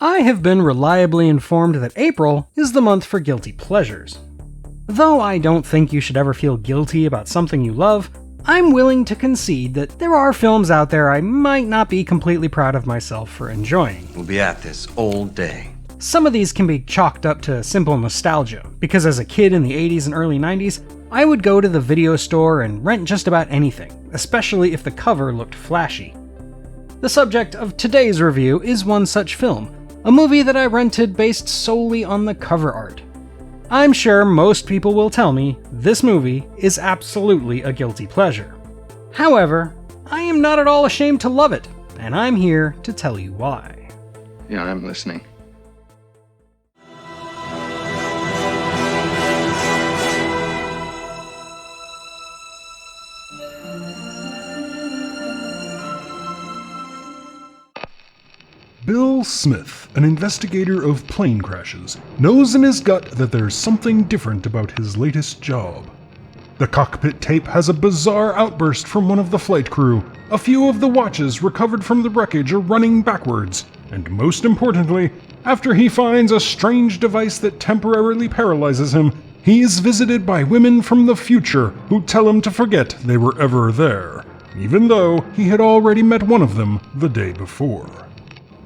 I have been reliably informed that April is the month for guilty pleasures. Though I don't think you should ever feel guilty about something you love, I'm willing to concede that there are films out there I might not be completely proud of myself for enjoying. We'll be at this all day. Some of these can be chalked up to simple nostalgia, because as a kid in the 80s and early 90s, I would go to the video store and rent just about anything, especially if the cover looked flashy. The subject of today's review is one such film, a movie that I rented based solely on the cover art. I'm sure most people will tell me this movie is absolutely a guilty pleasure. However, I am not at all ashamed to love it, and I'm here to tell you why. Yeah, I'm listening. Bill Smith, an investigator of plane crashes, knows in his gut that there's something different about his latest job. The cockpit tape has a bizarre outburst from one of the flight crew, a few of the watches recovered from the wreckage are running backwards, and most importantly, after he finds a strange device that temporarily paralyzes him, he is visited by women from the future who tell him to forget they were ever there, even though he had already met one of them the day before.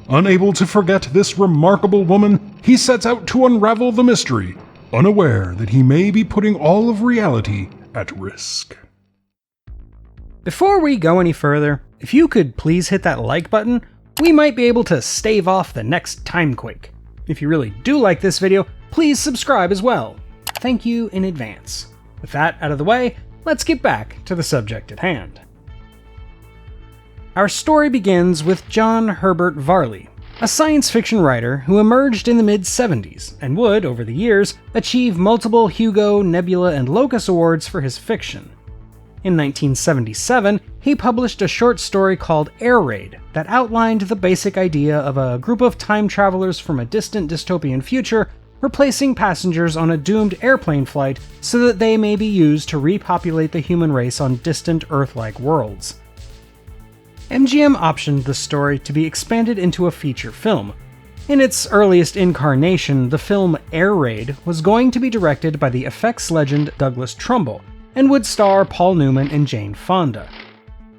Unable to forget this remarkable woman, he sets out to unravel the mystery, unaware that he may be putting all of reality at risk. Before we go any further, if you could please hit that like button, we might be able to stave off the next timequake. If you really do like this video, please subscribe as well. Thank you in advance. With that out of the way, let's get back to the subject at hand. Our story begins with John Herbert Varley, a science fiction writer who emerged in the mid-70s and would, over the years, achieve multiple Hugo, Nebula, and Locus Awards for his fiction. In 1977, he published a short story called Air Raid that outlined the basic idea of a group of time travelers from a distant dystopian future replacing passengers on a doomed airplane flight so that they may be used to repopulate the human race on distant Earth-like worlds. MGM optioned the story to be expanded into a feature film. In its earliest incarnation, the film Air Raid was going to be directed by the effects legend Douglas Trumbull, and would star Paul Newman and Jane Fonda.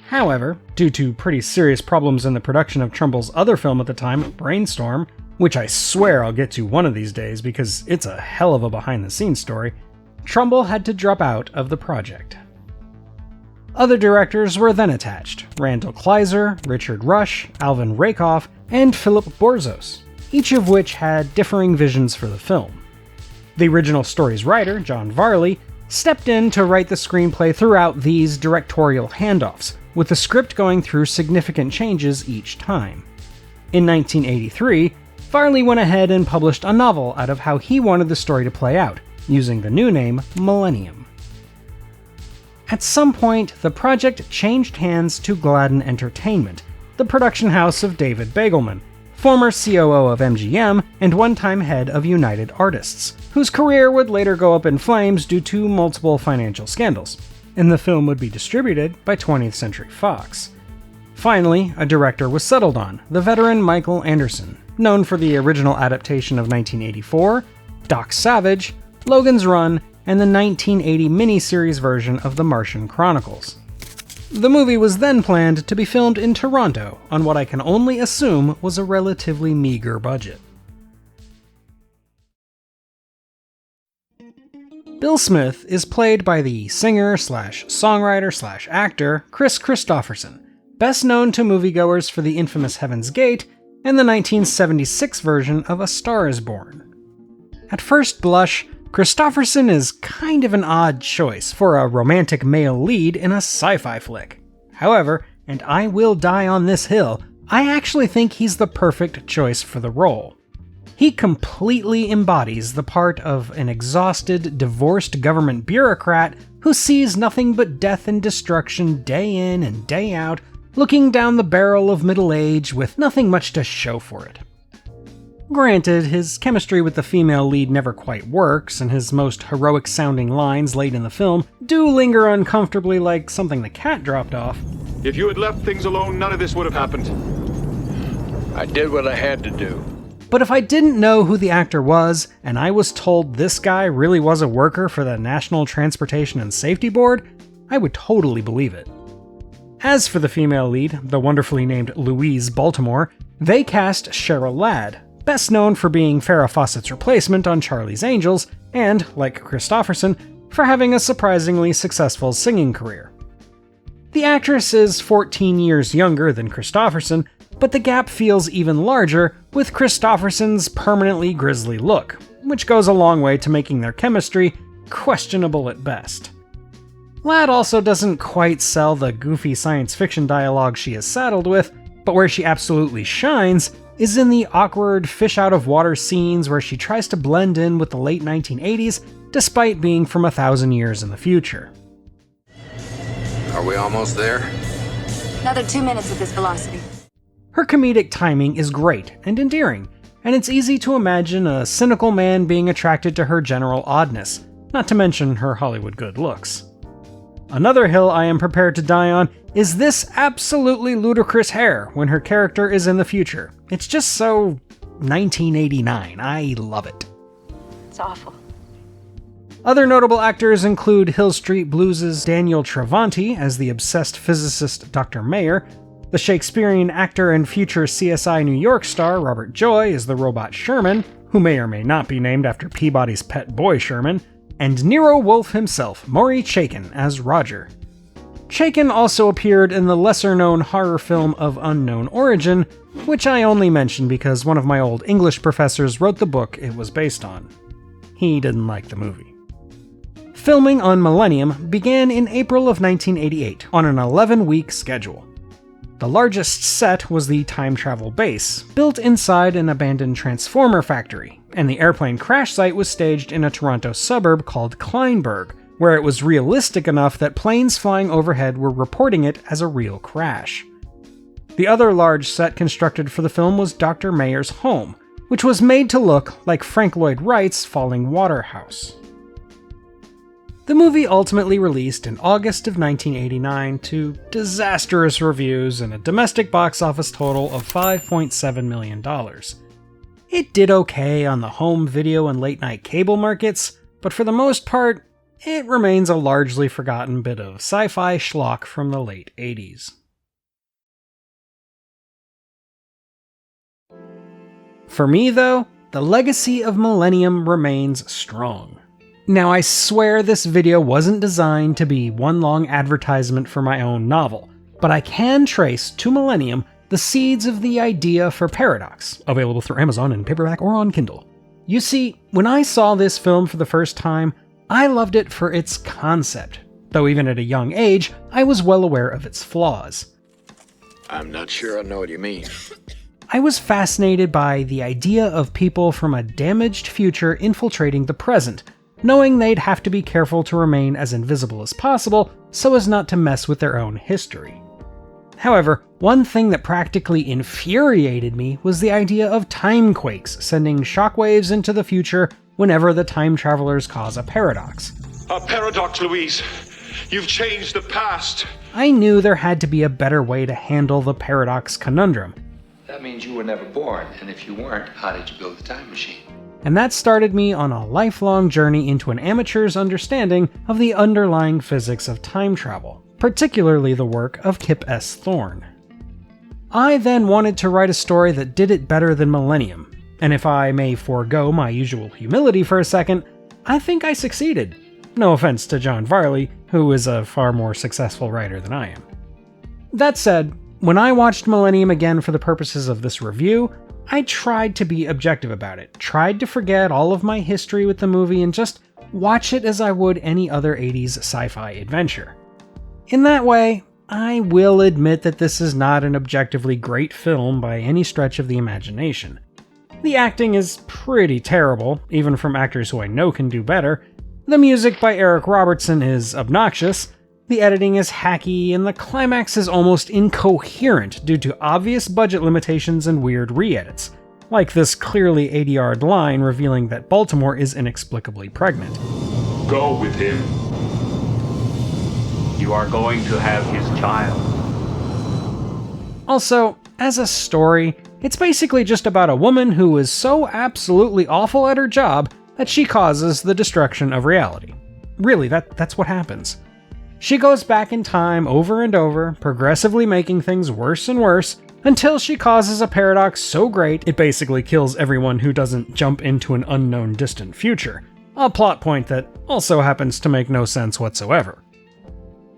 However, due to pretty serious problems in the production of Trumbull's other film at the time, Brainstorm, which I swear I'll get to one of these days because it's a hell of a behind-the-scenes story, Trumbull had to drop out of the project. Other directors were then attached: Randall Kleiser, Richard Rush, Alvin Rakoff, and Philip Borzos, each of which had differing visions for the film. The original story's writer, John Varley, stepped in to write the screenplay throughout these directorial handoffs, with the script going through significant changes each time. In 1983, Varley went ahead and published a novel out of how he wanted the story to play out, using the new name Millennium. At some point, the project changed hands to Gladden Entertainment, the production house of David Begelman, former COO of MGM and one-time head of United Artists, whose career would later go up in flames due to multiple financial scandals, and the film would be distributed by 20th Century Fox. Finally, a director was settled on, the veteran Michael Anderson, known for the original adaptation of 1984, Doc Savage, Logan's Run, and the 1980 miniseries version of The Martian Chronicles. The movie was then planned to be filmed in Toronto on what I can only assume was a relatively meager budget. Bill Smith is played by the singer/songwriter/actor Kris Kristofferson, best known to moviegoers for the infamous Heaven's Gate and the 1976 version of A Star is Born. At first blush, Kristofferson is kind of an odd choice for a romantic male lead in a sci-fi flick. However, and I will die on this hill, I actually think he's the perfect choice for the role. He completely embodies the part of an exhausted, divorced government bureaucrat who sees nothing but death and destruction day in and day out, looking down the barrel of middle age with nothing much to show for it. Granted, his chemistry with the female lead never quite works, and his most heroic-sounding lines late in the film do linger uncomfortably like something the cat dropped off. If you had left things alone, none of this would have happened. I did what I had to do. But if I didn't know who the actor was, and I was told this guy really was a worker for the National Transportation and Safety Board, I would totally believe it. As for the female lead, the wonderfully named Louise Baltimore, they cast Cheryl Ladd, best known for being Farrah Fawcett's replacement on Charlie's Angels, and, like Christopherson, for having a surprisingly successful singing career. The actress is 14 years younger than Christopherson, but the gap feels even larger with Christopherson's permanently grisly look, which goes a long way to making their chemistry questionable at best. Ladd also doesn't quite sell the goofy science fiction dialogue she is saddled with, but where she absolutely shines is in the awkward fish-out-of-water scenes where she tries to blend in with the late 1980s despite being from 1,000 years in the future. Are we almost there? Another 2 minutes at this velocity. Her comedic timing is great and endearing, and it's easy to imagine a cynical man being attracted to her general oddness, not to mention her Hollywood good looks. Another hill I am prepared to die on is this absolutely ludicrous hair when her character is in the future. It's just so 1989. I love it. It's awful. Other notable actors include Hill Street Blues' Daniel Travanti as the obsessed physicist Dr. Mayer, the Shakespearean actor and future CSI New York star Robert Joy as the robot Sherman, who may or may not be named after Peabody's pet boy Sherman, and Nero Wolfe himself, Maury Chaykin, as Roger. Chaykin also appeared in the lesser-known horror film of unknown origin, which I only mention because one of my old English professors wrote the book it was based on. He didn't like the movie. Filming on Millennium began in April of 1988 on an 11-week schedule. The largest set was the time travel base, built inside an abandoned transformer factory, and the airplane crash site was staged in a Toronto suburb called Kleinburg, where it was realistic enough that planes flying overhead were reporting it as a real crash. The other large set constructed for the film was Dr. Mayer's home, which was made to look like Frank Lloyd Wright's Falling Water House. The movie ultimately released in August of 1989 to disastrous reviews and a domestic box office total of $5.7 million. It did okay on the home video and late-night cable markets, but for the most part, it remains a largely forgotten bit of sci-fi schlock from the late 80s. For me, though, the legacy of Millennium remains strong. Now, I swear this video wasn't designed to be one long advertisement for my own novel, but I can trace to Millennium the seeds of the idea for Paradox, available through Amazon in paperback or on Kindle. You see, when I saw this film for the first time, I loved it for its concept, though even at a young age, I was well aware of its flaws. I'm not sure I know what you mean. I was fascinated by the idea of people from a damaged future infiltrating the present, knowing they'd have to be careful to remain as invisible as possible so as not to mess with their own history. However, one thing that practically infuriated me was the idea of timequakes sending shockwaves into the future whenever the time travelers cause a paradox. A paradox, Louise. You've changed the past. I knew there had to be a better way to handle the paradox conundrum. That means you were never born, and if you weren't, how did you build the time machine? And that started me on a lifelong journey into an amateur's understanding of the underlying physics of time travel, particularly the work of Kip S. Thorne. I then wanted to write a story that did it better than Millennium, and if I may forego my usual humility for a second, I think I succeeded. No offense to John Varley, who is a far more successful writer than I am. That said, when I watched Millennium again for the purposes of this review, I tried to be objective about it, tried to forget all of my history with the movie and just watch it as I would any other 80s sci-fi adventure. In that way, I will admit that this is not an objectively great film by any stretch of the imagination. The acting is pretty terrible, even from actors who I know can do better. The music by Eric Robertson is obnoxious, the editing is hacky, and the climax is almost incoherent due to obvious budget limitations and weird re-edits. like this clearly 80-yard line revealing that Baltimore is inexplicably pregnant. Go with him. You are going to have his child. Also, as a story, it's basically just about a woman who is so absolutely awful at her job that she causes the destruction of reality. Really, that's what happens. She goes back in time over and over, progressively making things worse and worse, until she causes a paradox so great it basically kills everyone who doesn't jump into an unknown distant future. A plot point that also happens to make no sense whatsoever.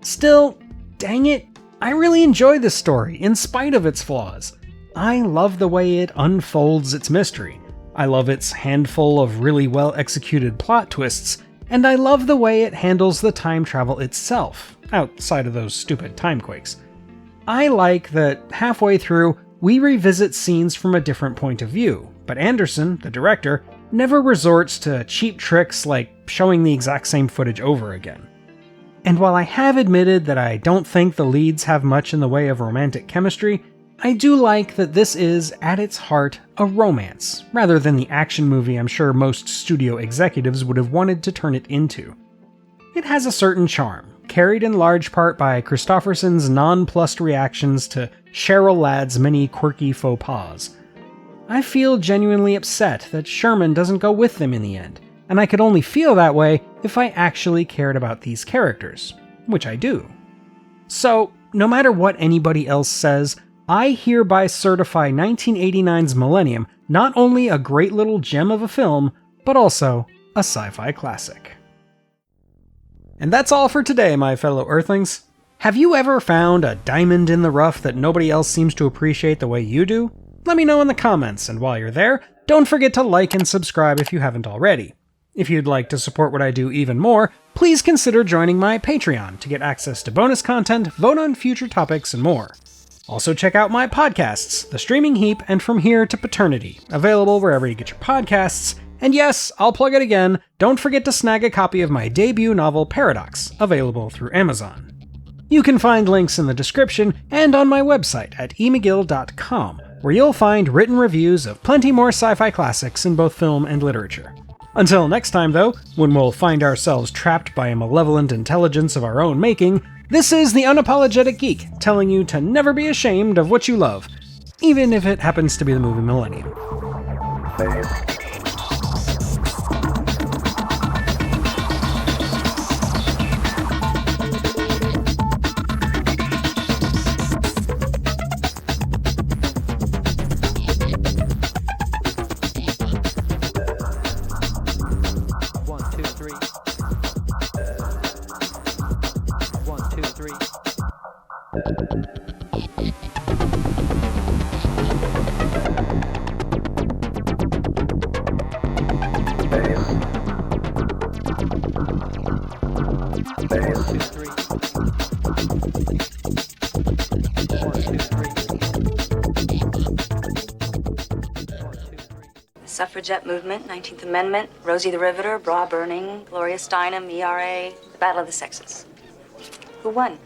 Still, dang it, I really enjoy this story in spite of its flaws. I love the way it unfolds its mystery. I love its handful of really well executed plot twists, and I love the way it handles the time travel itself, outside of those stupid timequakes. I like that halfway through, we revisit scenes from a different point of view, but Anderson, the director, never resorts to cheap tricks like showing the exact same footage over again. And while I have admitted that I don't think the leads have much in the way of romantic chemistry, I do like that this is, at its heart, a romance, rather than the action movie I'm sure most studio executives would have wanted to turn it into. It has a certain charm, carried in large part by Kristofferson's nonplussed reactions to Cheryl Ladd's many quirky faux pas. I feel genuinely upset that Sherman doesn't go with them in the end, and I could only feel that way if I actually cared about these characters, which I do. So, no matter what anybody else says, I hereby certify 1989's Millennium not only a great little gem of a film, but also a sci-fi classic. And that's all for today, my fellow Earthlings. Have you ever found a diamond in the rough that nobody else seems to appreciate the way you do? Let me know in the comments, and while you're there, don't forget to like and subscribe if you haven't already. If you'd like to support what I do even more, please consider joining my Patreon to get access to bonus content, vote on future topics, and more. Also check out my podcasts, The Streaming Heap and From Here to Paternity, available wherever you get your podcasts. And yes, I'll plug it again, don't forget to snag a copy of my debut novel Paradox, available through Amazon. You can find links in the description and on my website at emcgill.com, where you'll find written reviews of plenty more sci-fi classics in both film and literature. Until next time, though, when we'll find ourselves trapped by a malevolent intelligence of our own making, this is the Unapologetic Geek, telling you to never be ashamed of what you love, even if it happens to be the movie Millennium. Suffragette movement, 19th Amendment, Rosie the Riveter, bra burning, Gloria Steinem, ERA, the Battle of the Sexes. Who won?